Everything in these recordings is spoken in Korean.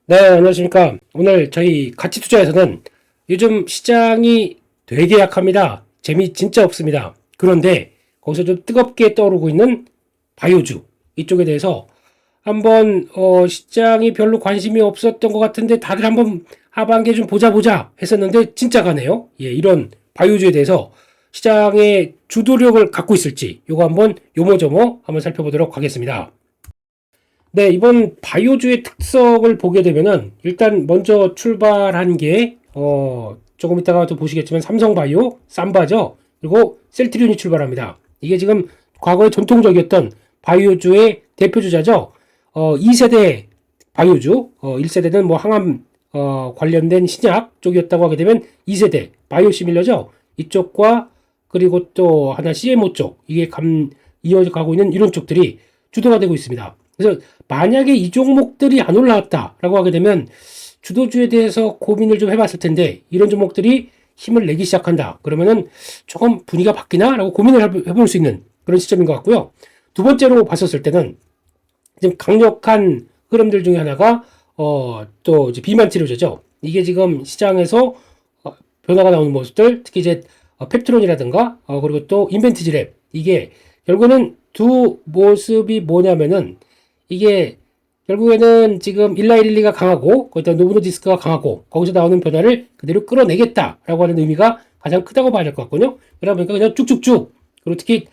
네, 안녕하십니까. 오늘 저희 가치 투자에서는 요즘 시장이 되게 약합니다. 재미 진짜 없습니다. 그런데 거기서 좀 뜨겁게 떠오르고 있는 바이오주 이쪽에 대해서 한번 시장이 별로 관심이 없었던 것 같은데 다들 한번 하반기에 좀 보자 했었는데 진짜 가네요. 예, 이런 바이오주에 대해서 시장의 주도력을 갖고 있을지 요거 한번 요모조모 한번 살펴보도록 하겠습니다. 네, 이번 바이오주의 특성을 보게 되면은 일단 먼저 출발한 게 조금 이따가 또 보시겠지만 삼성바이오, 삼바죠. 그리고 셀트리온이 출발합니다. 이게 지금 과거에 전통적이었던 바이오주의 대표주자죠. 2세대 바이오주, 1세대는 뭐 항암 관련된 신약 쪽이었다고 하게 되면 2세대 바이오시밀러죠. 이쪽과 그리고 또 하나 CMO 쪽 이게 이어져 가고 있는 이런 쪽들이 주도가 되고 있습니다. 그래서 만약에 이 종목들이 안 올라왔다라고 하게 되면 주도주에 대해서 고민을 좀 해봤을 텐데 이런 종목들이 힘을 내기 시작한다. 그러면은 조금 분위기가 바뀌나라고 고민을 해볼 수 있는 그런 시점인 것 같고요. 두 번째로 봤었을 때는 지금 강력한 흐름들 중에 하나가 또 이제 비만 치료제죠. 이게 지금 시장에서 변화가 나오는 모습들, 특히 이제 펩트론이라든가 그리고 또 인벤티지랩 이게 결국에는 두 모습이 뭐냐면은 이게 결국에는 지금 일라이릴리가 강하고 거기다 노브노디스크가 강하고 거기서 나오는 변화를 그대로 끌어내겠다라고 하는 의미가 가장 크다고 봐야 될 것 같거든요. 그러다 보니까 그냥 쭉쭉쭉 그리고 특히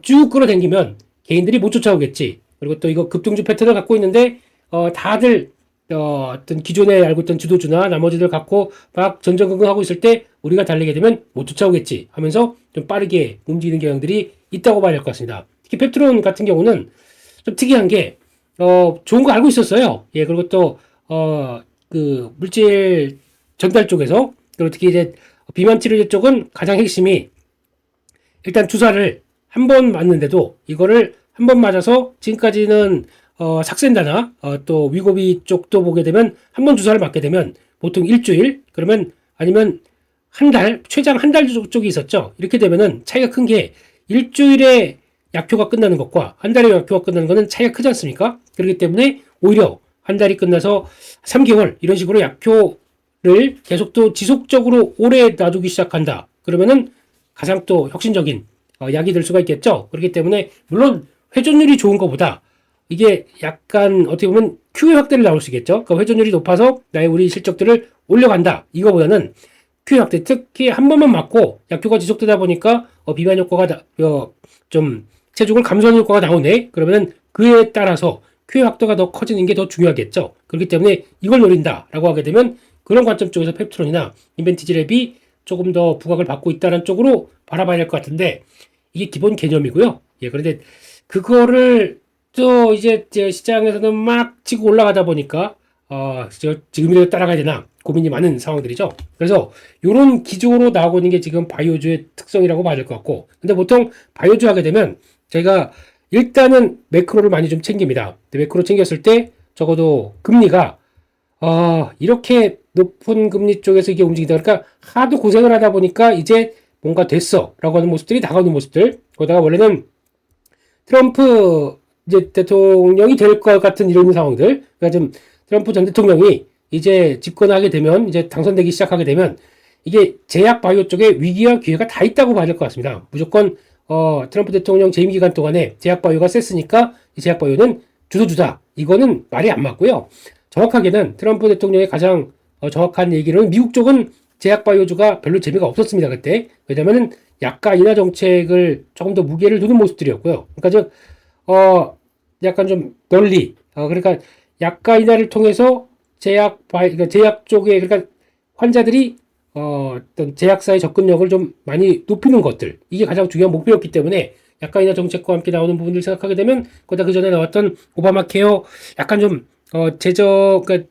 쭉 끌어당기면 개인들이 못 쫓아오겠지. 그리고 또 이거 급등주 패턴을 갖고 있는데 다들 어떤 기존에 알고 있던 주도주나 나머지들 갖고 막 전전긍긍하고 있을 때 우리가 달리게 되면 못 쫓아오겠지 하면서 좀 빠르게 움직이는 경향들이 있다고 봐야 될 것 같습니다. 특히 펩트론 같은 경우는 좀 특이한 게, 좋은 거 알고 있었어요. 예, 그리고 또, 그, 물질 전달 쪽에서, 그리고 특히 이제 비만 치료제 쪽은 가장 핵심이 일단 주사를 한 번 맞는데도 이거를 한 번 맞아서 지금까지는 삭센다나 또 위고비 쪽도 보게 되면 한 번 주사를 맞게 되면 보통 일주일 그러면 아니면 한 달, 최장 한 달 쪽이 있었죠. 이렇게 되면은 차이가 큰 게 일주일에 약효가 끝나는 것과 한 달에 약효가 끝나는 것은 차이가 크지 않습니까? 그렇기 때문에 오히려 한 달이 끝나서 3개월 이런 식으로 약효를 계속 또 지속적으로 오래 놔두기 시작한다. 그러면은 가장 또 혁신적인 약이 될 수가 있겠죠. 그렇기 때문에 물론 회전율이 좋은 것보다 이게 약간 어떻게 보면 Q의 확대를 나올 수 있겠죠. 그 회전율이 높아서 나의 우리 실적들을 올려간다. 이거보다는 Q의 확대, 특히 한 번만 맞고 약효가 지속되다 보니까 비만 효과가 좀 체중을 감소하는 효과가 나오네. 그러면 그에 따라서 Q의 확대가 더 커지는 게 더 중요하겠죠. 그렇기 때문에 이걸 노린다라고 하게 되면 그런 관점 쪽에서 펩트론이나 인벤티지랩이 조금 더 부각을 받고 있다는 쪽으로 바라봐야 될 것 같은데 이게 기본 개념이고요. 예, 그런데 그거를 또 이제 시장에서는 막 치고 올라가다 보니까 지금이라도 따라가야 되나 고민이 많은 상황들이죠. 그래서 이런 기조로 나오고 있는 게 지금 바이오주의 특성이라고 봐야 될 것 같고, 근데 보통 바이오주 하게 되면 저희가 일단은 매크로를 많이 좀 챙깁니다. 매크로 챙겼을 때 적어도 금리가 이렇게 높은 금리 쪽에서 이게 움직이다. 그러니까 하도 고생을 하다 보니까 이제 뭔가 됐어 라고 하는 모습들이 나가는 모습들. 거기다가 원래는 트럼프 이제 대통령이 될 것 같은 이런 상황들. 그러니까 좀 트럼프 전 대통령이 이제 집권하게 되면 이제 당선되기 시작하게 되면 이게 제약 바이오 쪽에 위기와 기회가 다 있다고 봐야 될 것 같습니다. 무조건 트럼프 대통령 재임 기간 동안에 제약 바이오가 셌으니까 이 제약 바이오는 주도주다. 이거는 말이 안 맞고요. 정확하게는 트럼프 대통령의 가장 정확한 얘기는 미국 쪽은 제약 바이오주가 별로 재미가 없었습니다. 그때. 왜냐면은 약가 인하 정책을 조금 더 무게를 두는 모습들이었고요. 그러니까 즉 약간 좀 널리 그러니까 약가 인하를 통해서 그러니까 제약 쪽에 그러니까 환자들이 어떤 제약사의 접근력을 좀 많이 높이는 것들 이게 가장 중요한 목표였기 때문에 약가 인하 정책과 함께 나오는 부분들 생각하게 되면 거기다 그 전에 나왔던 오바마 케어 약간 좀 그러니까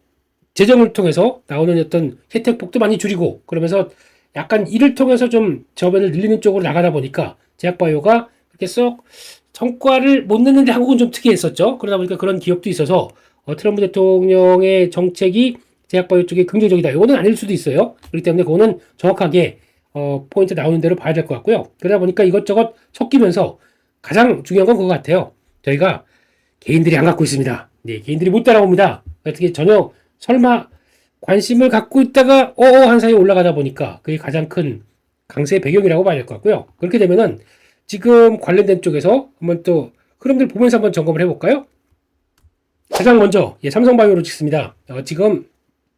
재정을 통해서 나오는 어떤 혜택폭도 많이 줄이고 그러면서 약간 이를 통해서 좀 저변을 늘리는 쪽으로 나가다 보니까 제약바이오가 그렇게 썩 성과를 못 내는데 한국은 좀 특이했었죠. 그러다 보니까 그런 기업도 있어서 트럼프 대통령의 정책이 제약바이오 쪽에 긍정적이다. 이거는 아닐 수도 있어요. 그렇기 때문에 그거는 정확하게 포인트 나오는 대로 봐야 될 것 같고요. 그러다 보니까 이것저것 섞이면서 가장 중요한 건 그거 같아요. 저희가 개인들이 안 갖고 있습니다. 네, 개인들이 못 따라옵니다. 어떻게 전혀 설마 관심을 갖고 있다가 한 사이에 올라가다 보니까 그게 가장 큰 강세의 배경이라고 봐야 될 것 같고요. 그렇게 되면은 지금 관련된 쪽에서 한번 또 흐름들 보면서 한번 점검을 해볼까요? 가장 먼저 삼성바이오로 찍습니다. 지금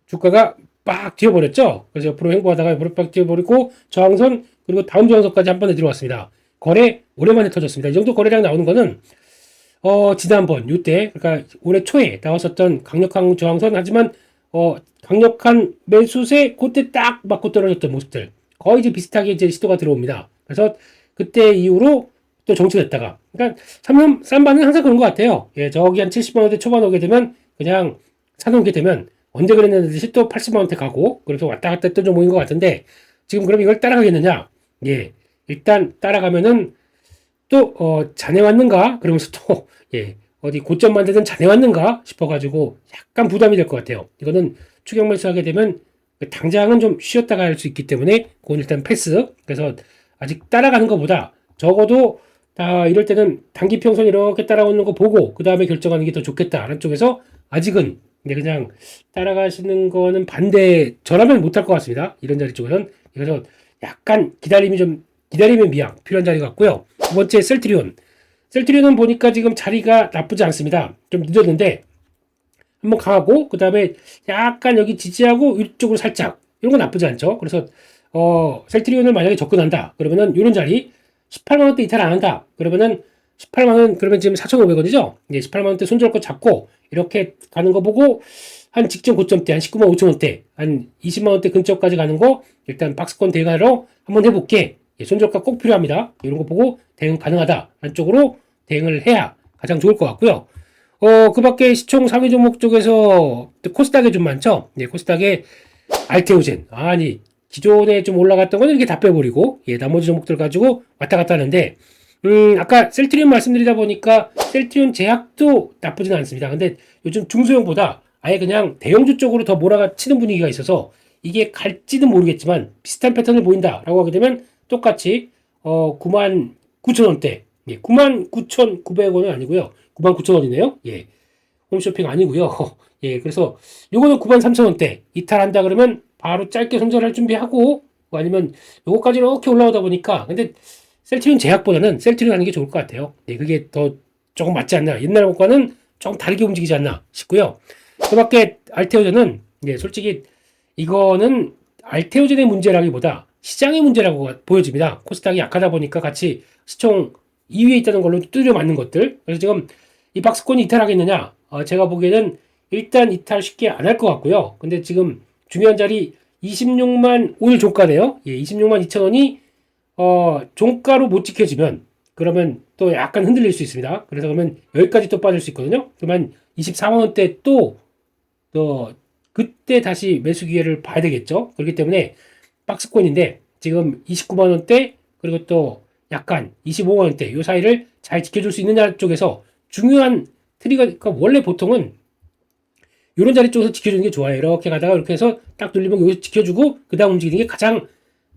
주가가 빡 뛰어버렸죠. 그래서 옆으로 횡보하다가 옆으로 빡 뛰어버리고 저항선 그리고 다음 저항선까지 한 번에 들어왔습니다. 거래 오랜만에 터졌습니다. 이 정도 거래량 나오는 거는 지난번 요때 그러니까 올해 초에 나왔었던 강력한 저항선 하지만 강력한 매수세 그때 딱 맞고 떨어졌던 모습들 거의 이제 비슷하게 이제 시도가 들어옵니다. 그래서 그때 이후로 또 정체됐다가 그러니까 쌈바는 항상 그런 것 같아요. 저기 한 70만 원대 초반 오게 되면 그냥 사놓게 되면 언제 그랬는지 또 80만 원대 가고 그래서 왔다 갔다 했던 종목인 것 같은데 지금 그럼 이걸 따라가겠느냐? 일단 따라가면은 또 자네 왔는가? 그러면서 또 어디 고점 만드는 자네 왔는가? 싶어가지고 약간 부담이 될 것 같아요. 이거는 추격 매수하게 되면 당장은 좀 쉬었다가 할 수 있기 때문에 그건 일단 패스. 그래서 아직 따라가는 것보다 적어도 이럴 때는 단기 평선 이렇게 따라오는 거 보고 그 다음에 결정하는 게 더 좋겠다라는 쪽에서 아직은 그냥 따라가시는 거는 반대 저라면 못할 것 같습니다. 이런 자리 쪽에서는. 그래서 약간 기다림의 미약 필요한 자리 같고요. 두 번째 셀트리온은 보니까 지금 자리가 나쁘지 않습니다. 좀 늦었는데 한번 강하고 그 다음에 약간 여기 지지하고 이쪽으로 살짝 이런 거 나쁘지 않죠. 그래서 셀트리온을 만약에 접근한다 그러면은 이런 자리 18만원대 이탈 안 한다 그러면은 18만원 그러면 지금 4,500원이죠. 18만원대 손절 거 잡고 이렇게 가는 거 보고 한 직전 고점대 한 19만 5천원대 한 20만원대 근처까지 가는 거 일단 박스권 대응하러 한번 해볼게. 손절가 꼭 필요합니다. 이런 거 보고 대응 가능하다 안쪽으로 대응을 해야 가장 좋을 것 같고요. 그 밖에 시총 상위 종목 쪽에서 코스닥에 좀 많죠. 코스닥에 알테오젠 기존에 좀 올라갔던 거는 이렇게 다 빼버리고 나머지 종목들 가지고 왔다 갔다 하는데 아까 셀트리온 말씀드리다 보니까 셀트리온 제약도 나쁘진 않습니다. 근데 요즘 중소형보다 아예 그냥 대형주 쪽으로 더 몰아치는 분위기가 있어서 이게 갈지는 모르겠지만 비슷한 패턴을 보인다라고 하게 되면 똑같이 99,000원대 99,900원은 아니고요. 99,000원이네요. 홈쇼핑 아니고요. 그래서 요거는 93,000원대 이탈한다 그러면 바로 짧게 손절할 준비하고 아니면 요거까지 이렇게 올라오다 보니까 근데 셀트리온 제약보다는 셀트리온 하는 게 좋을 것 같아요. 그게 더 조금 맞지 않나. 옛날 것과는 조금 다르게 움직이지 않나 싶고요. 그 밖에 알테오젠은 솔직히 이거는 알테오젠의 문제라기보다 시장의 문제라고 보여집니다. 코스닥이 약하다 보니까 같이 시총 2위에 있다는 걸로 두드려 맞는 것들. 그래서 지금 이 박스권이 이탈하겠느냐? 제가 보기에는 일단 이탈 쉽게 안 할 것 같고요. 근데 지금 중요한 자리 26만 오늘 종가네요. 26만 2천원이 종가로 못 지켜지면 그러면 또 약간 흔들릴 수 있습니다. 그래서 그러면 여기까지 또 빠질 수 있거든요. 그러면 24만 원대 또 그때 다시 매수 기회를 봐야 되겠죠. 그렇기 때문에 박스권인데 지금 29만 원대 그리고 또 약간 25만 원대 이 사이를 잘 지켜줄 수 있느냐 쪽에서 중요한 트리거가 원래 보통은 이런 자리 쪽에서 지켜주는 게 좋아요. 이렇게 가다가 이렇게 해서 딱 눌리면 여기서 지켜주고 그 다음 움직이는 게 가장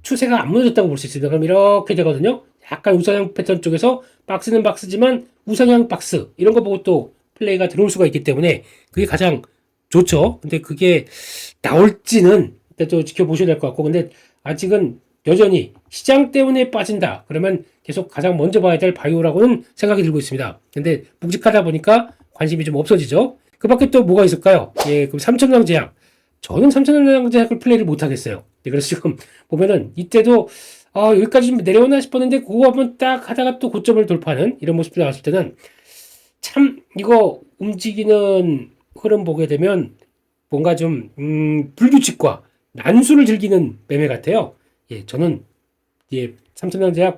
추세가 안 무너졌다고 볼 수 있습니다. 그럼 이렇게 되거든요. 약간 우상향 패턴 쪽에서 박스는 박스지만 우상향 박스 이런 거 보고 또 플레이가 들어올 수가 있기 때문에 그게 가장 좋죠. 근데 그게 나올지는 일단 또 지켜보셔야 될 것 같고 근데 아직은 여전히 시장 때문에 빠진다. 그러면 계속 가장 먼저 봐야 될 바이오라고는 생각이 들고 있습니다. 근데 묵직하다 보니까 관심이 좀 없어지죠. 그 밖에 또 뭐가 있을까요? 그럼 삼천왕 제약. 저는 삼천왕 제약을 플레이를 못 하겠어요. 그래서 지금 보면은 이때도 여기까지 좀 내려오나 싶었는데 그거 한번 딱 하다가 또 고점을 돌파하는 이런 모습이 나왔을 때는 참 이거 움직이는 흐름 보게 되면 뭔가 좀 불규칙과 난수를 즐기는 매매 같아요. 저는 삼천왕제약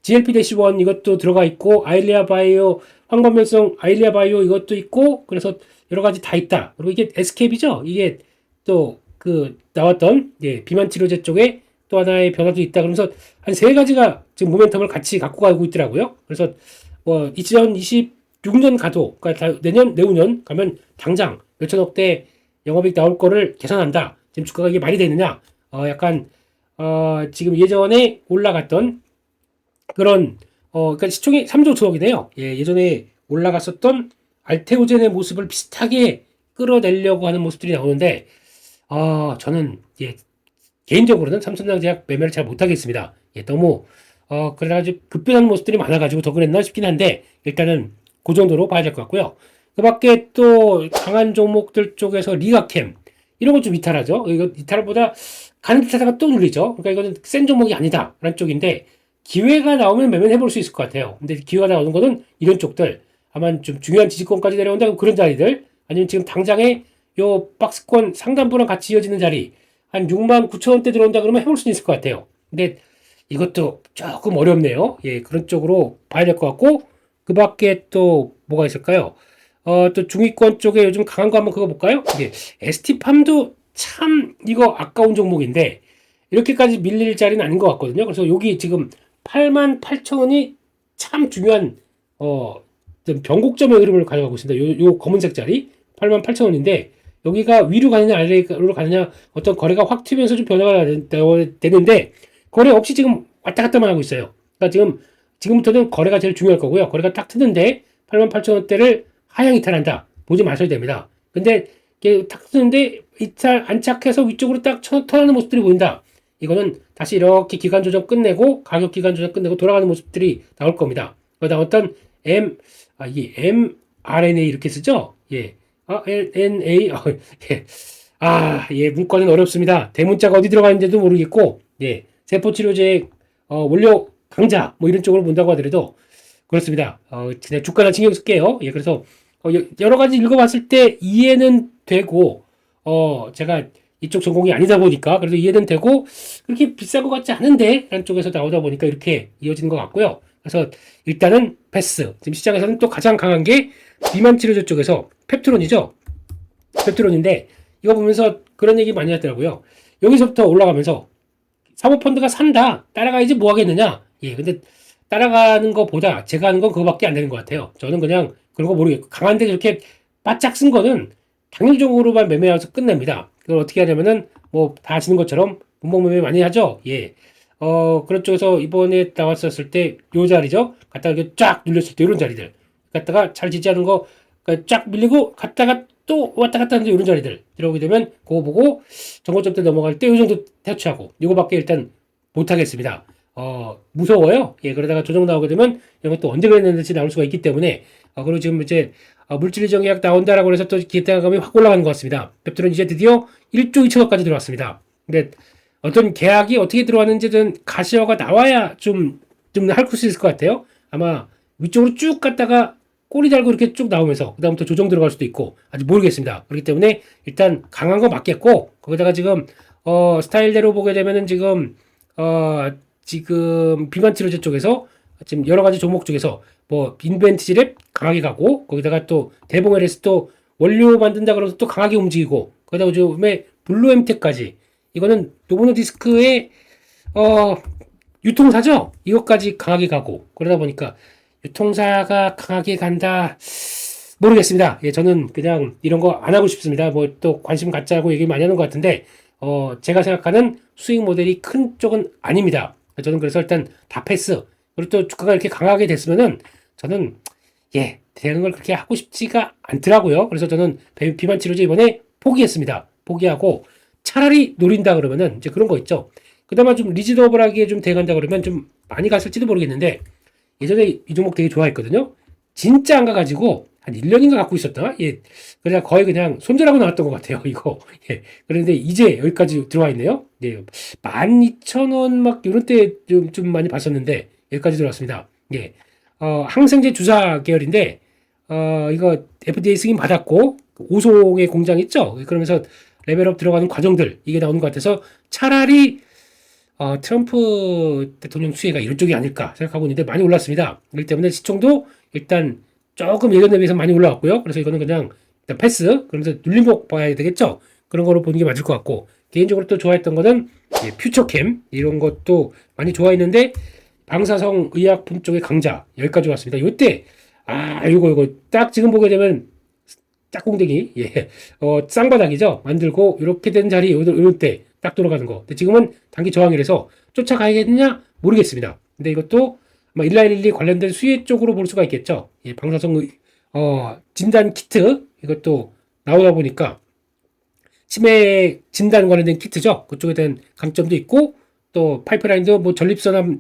GLP-1 이것도 들어가 있고 아일리아 바이오 황반면성 아일리아 바이오 이것도 있고 그래서 여러 가지 다 있다. 그리고 이게 SKB죠. 이게 또 그 나왔던 비만 치료제 쪽에 또 하나의 변화도 있다. 그러면서 한 세 가지가 지금 모멘텀을 같이 갖고 가고 있더라고요. 그래서 2026년 가도 그러니까 내후년 가면 당장 몇천억대 영업이익 나올 거를 계산한다. 지금 주가가 이게 말이 되느냐? 약간 지금 예전에 올라갔던 그런 그러니까 시총이 3조 9억이네요. 예전에 올라갔었던 알테오젠의 모습을 비슷하게 끌어내려고 하는 모습들이 나오는데, 저는, 예, 개인적으로는 삼성전자제약 매매를 잘 못하겠습니다. 예, 너무, 그래가지고 급변하는 모습들이 많아가지고 더 그랬나 싶긴 한데, 일단은 그 정도로 봐야 될 것 같고요. 그 밖에 또 강한 종목들 쪽에서 리가캠, 이런 건 좀 이탈하죠. 이거 이탈보다 가는 듯 하다가 또 눌리죠. 그러니까 이거는 센 종목이 아니다. 라는 쪽인데, 기회가 나오면 매매를 해볼 수 있을 것 같아요. 근데 기회가 나오는 거는 이런 쪽들, 아마 좀 중요한 지지권까지 내려온다 그런 자리들, 아니면 지금 당장에 요 박스권 상단부랑 같이 이어지는 자리, 한 6만 9천 원대 들어온다 그러면 해볼 수 있을 것 같아요. 근데 이것도 조금 어렵네요. 예, 그런 쪽으로 봐야 될 것 같고, 그 밖에 또 뭐가 있을까요? 또 중위권 쪽에 요즘 강한 거 한번 그거 볼까요? 이게 ST팜도 참 이거 아까운 종목인데, 이렇게까지 밀릴 자리는 아닌 것 같거든요. 그래서 여기 지금 8만 8천 원이 참 중요한, 좀 변곡점의 흐름을 가져가고 있습니다. 요 검은색 자리 8만 8천 원인데, 여기가 위로 가느냐 아래로 가느냐 어떤 거래가 확 튀면서 좀 변화가 되는데, 거래 없이 지금 왔다 갔다만 하고 있어요. 그러니까 지금부터는 거래가 제일 중요할 거고요. 거래가 딱 트는데 8만 8천 원대를 하향 이탈한다. 보지 마셔야 됩니다. 근데 이게 탁 트는데 이탈 안착해서 위쪽으로 딱 턴하는 모습들이 보인다. 이거는 다시 이렇게 기간 조정 끝내고 가격 기간 조정 끝내고 돌아가는 모습들이 나올 겁니다. 그러다 어떤 이게 mRNA 이렇게 쓰죠? 예. RNA, 예. 예, 문과는 어렵습니다. 대문자가 어디 들어가 있는지도 모르겠고, 예. 세포치료제, 원료 강자, 뭐 이런 쪽으로 본다고 하더라도, 그렇습니다. 그냥 주가나 신경 쓸게요. 예, 그래서, 여러 가지 읽어봤을 때 이해는 되고, 제가 이쪽 전공이 아니다 보니까, 그래서 이해는 되고, 그렇게 비싼 것 같지 않은데, 라는 쪽에서 나오다 보니까 이렇게 이어지는 것 같고요. 그래서 일단은 패스. 지금 시장에서는 또 가장 강한 게 비만 치료제 쪽에서 펩트론이죠. 펩트론인데 이거 보면서 그런 얘기 많이 하더라고요. 여기서부터 올라가면서 사모펀드가 산다. 따라가야지 뭐 하겠느냐. 예, 근데 따라가는 것보다 제가 하는 건 그거밖에 안 되는 것 같아요. 저는 그냥 그런 거 모르겠고 강한데 이렇게 바짝 쓴 거는 당일적으로만 매매해서 끝냅니다. 그걸 어떻게 하냐면은 뭐 다 아시는 것처럼 분봉 매매 많이 하죠. 예. 그런 쪽에서 이번에 나왔었을 때 요 자리죠. 갔다가 이렇게 쫙 눌렸을 때 이런 자리들. 갔다가 잘 지지하는 거 쫙 밀리고 갔다가 또 왔다 갔다 하는데 이런 자리들 들어오게 되면 그거 보고 정고점 때 넘어갈 때 이 정도 대처하고 이거밖에 일단 못하겠습니다. 무서워요. 예, 그러다가 조정 나오게 되면 이런 것도 언제 그랬는지 나올 수가 있기 때문에 그리고 지금 이제 물질 정약 나온다라고 해서 또 기대감이 확 올라가는 것 같습니다. 펩트론 이제 드디어 1조 2천억까지 들어왔습니다. 근데 어떤 계약이 어떻게 들어왔는지는 가시화가 나와야 좀 할 수 있을 것 같아요. 아마 위쪽으로 쭉 갔다가 꼬리 달고 이렇게 쭉 나오면서 그다음부터 조정 들어갈 수도 있고 아직 모르겠습니다. 그렇기 때문에 일단 강한 거 맞겠고 거기다가 지금 스타일대로 보게 되면은 지금 비만 치료제 쪽에서 지금 여러 가지 종목 중에서 뭐 인벤티지랩 강하게 가고 거기다가 또 대봉 LS 또 원료 만든다 그러면서 또 강하게 움직이고 거기다가 요즘에 블루엠텍까지 이거는 노보노디스크의 유통사죠. 이것까지 강하게 가고 그러다 보니까 유통사가 강하게 간다 모르겠습니다. 예, 저는 그냥 이런 거 안 하고 싶습니다. 뭐 또 관심 갖자고 얘기 많이 하는 것 같은데 제가 생각하는 수익 모델이 큰 쪽은 아닙니다. 저는 그래서 일단 다 패스. 그리고 또 주가가 이렇게 강하게 됐으면은 저는 되는 걸 그렇게 하고 싶지가 않더라고요. 그래서 저는 비만 치료제 이번에 포기했습니다. 포기하고 차라리 노린다 그러면은 이제 그런 거 있죠. 그나마 좀 리즈너블하게 좀 돼간다 그러면 좀 많이 갔을지도 모르겠는데 예전에 이 종목 되게 좋아했거든요. 진짜 안 가가지고 한 1년인가 갖고 있었다. 예. 그래서 거의 그냥 손절하고 나왔던 것 같아요. 이거. 예. 그런데 이제 여기까지 들어와 있네요. 예. 12,000원 막 이런 때 좀 많이 봤었는데 여기까지 들어왔습니다. 예. 항생제 주사 계열인데 이거 FDA 승인 받았고 오송의 공장 있죠. 그러면서 레벨업 들어가는 과정들 이게 나오는 것 같아서 차라리 트럼프 대통령 수혜가 이런 쪽이 아닐까 생각하고 있는데 많이 올랐습니다. 그렇기 때문에 시총도 일단 조금 예전에 비해서 많이 올라왔고요. 그래서 이거는 그냥 일단 패스. 그러면서 눌림목 봐야 되겠죠. 그런 거로 보는 게 맞을 것 같고 개인적으로 또 좋아했던 거는 퓨처캠 이런 것도 많이 좋아했는데 방사성 의약품 쪽의 강자 여기까지 왔습니다. 요때 이거 딱 지금 보게 되면 짝꿍대기 쌍바닥이죠. 만들고 이렇게 된 자리 이럴 때 딱 돌아가는 거. 근데 지금은 단기 저항이라서 쫓아가야겠느냐 모르겠습니다. 근데 이것도 1112 관련된 수혜 쪽으로 볼 수가 있겠죠. 방사성 진단 키트 이것도 나오다 보니까 치매 진단 관련된 키트죠. 그쪽에 대한 강점도 있고 또 파이프라인도 뭐 전립선암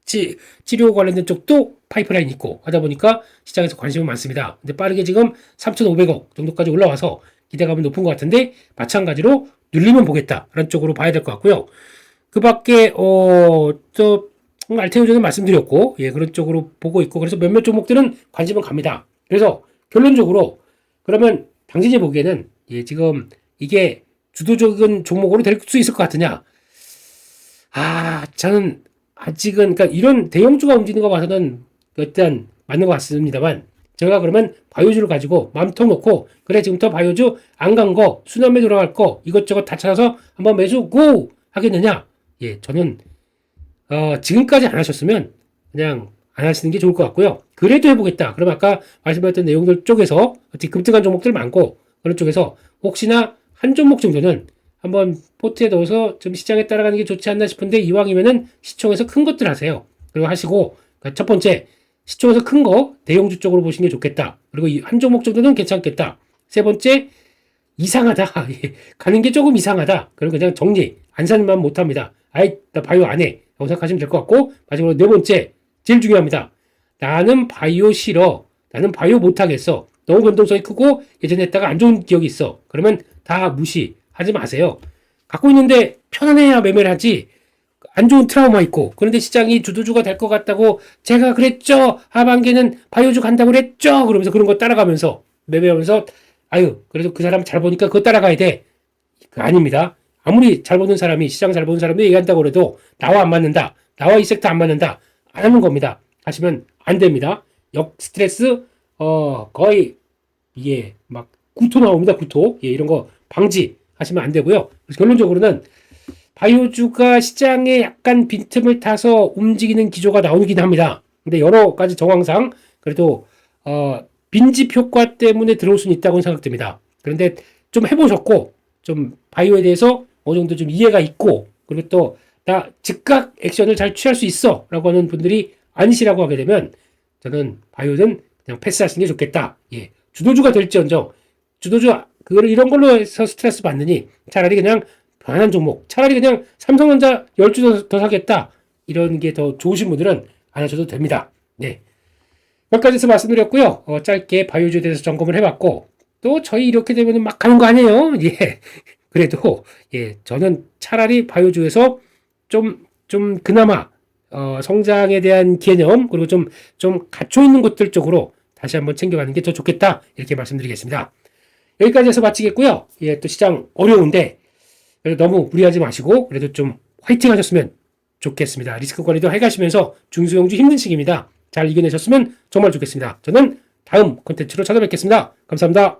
치료 관련된 쪽도 파이프라인 있고 하다 보니까 시장에서 관심이 많습니다. 근데 빠르게 지금 3,500억 정도까지 올라와서 기대감은 높은 것 같은데 마찬가지로 눌리면 보겠다라는 쪽으로 봐야 될 것 같고요. 그 밖에 또 알테오 전에 말씀드렸고 그런 쪽으로 보고 있고 그래서 몇몇 종목들은 관심은 갑니다. 그래서 결론적으로 그러면 당신이 보기에는 지금 이게 주도적인 종목으로 될 수 있을 것 같으냐? 저는 아직은 그러니까 이런 대형주가 움직이는 거 봐서는 일단 맞는 것 같습니다만 제가 그러면 바이오주를 가지고 마음통 놓고 그래 지금부터 바이오주 안 간 거 수남에 돌아갈 거 이것저것 다 찾아서 한번 매수 고 하겠느냐? 저는 지금까지 안 하셨으면 그냥 안 하시는 게 좋을 것 같고요. 그래도 해보겠다. 그럼 아까 말씀드렸던 내용들 쪽에서 어떻게 급등한 종목들 많고 그런 쪽에서 혹시나 한 종목 정도는 한번 포트에 넣어서 좀 시장에 따라가는 게 좋지 않나 싶은데 이왕이면은 시총에서 큰 것들 하세요. 그리고 하시고 그러니까 첫 번째 시총에서 큰 거 대형주 쪽으로 보시는 게 좋겠다. 그리고 한 종목 정도는 괜찮겠다. 세 번째 이상하다. 가는 게 조금 이상하다. 그리고 그냥 정리 안 사는만 못합니다. 나 바이오 안 해. 라고 생각하시면 될 것 같고 마지막으로 네 번째 제일 중요합니다. 나는 바이오 싫어. 나는 바이오 못하겠어. 너무 변동성이 크고 예전에 했다가 안 좋은 기억이 있어. 그러면 다 무시하지 마세요. 갖고 있는데 편안해야 매매를 하지. 안 좋은 트라우마 있고 그런데 시장이 주도주가 될 것 같다고 제가 그랬죠. 하반기에는 바이오주 간다고 그랬죠. 그러면서 그런 거 따라가면서 매매하면서 그래도 그 사람 잘 보니까 그거 따라가야 돼. 아닙니다. 아무리 잘 보는 사람이 시장 잘 보는 사람이 얘기한다고 해도 나와 안 맞는다. 나와 이 섹터 안 맞는다. 안 하는 겁니다. 하시면 안 됩니다. 역 스트레스 거의 막 구토 나옵니다. 구토. 이런 거 방지하시면 안 되고요. 그래서 결론적으로는 바이오주가 시장에 약간 빈틈을 타서 움직이는 기조가 나오긴 합니다. 근데 여러 가지 정황상 그래도 빈집 효과 때문에 들어올 수는 있다고 생각됩니다. 그런데 좀 해보셨고 좀 바이오에 대해서 어느 정도 좀 이해가 있고 그리고 또 나 즉각 액션을 잘 취할 수 있어 라고 하는 분들이 아니시라고 하게 되면 저는 바이오는 그냥 패스하시는 게 좋겠다. 주도주가 될지언정 주도주 이런 걸로 해서 스트레스 받느니 차라리 그냥 편안한 종목 차라리 그냥 삼성전자 10주 더 사겠다 이런 게 더 좋으신 분들은 안 하셔도 됩니다. 여기까지 말씀드렸고요. 짧게 바이오주에 대해서 점검을 해봤고 또 저희 이렇게 되면 막 가는 거 아니에요. 그래도 저는 차라리 바이오주에서 좀 그나마 성장에 대한 개념 그리고 좀 갖춰 있는 것들 쪽으로 다시 한번 챙겨가는 게 더 좋겠다 이렇게 말씀드리겠습니다. 여기까지 해서 마치겠고요. 또 시장 어려운데 너무 무리하지 마시고 그래도 좀 화이팅 하셨으면 좋겠습니다. 리스크 관리도 해가시면서 중소형주 힘든 시기입니다. 잘 이겨내셨으면 정말 좋겠습니다. 저는 다음 콘텐츠로 찾아뵙겠습니다. 감사합니다.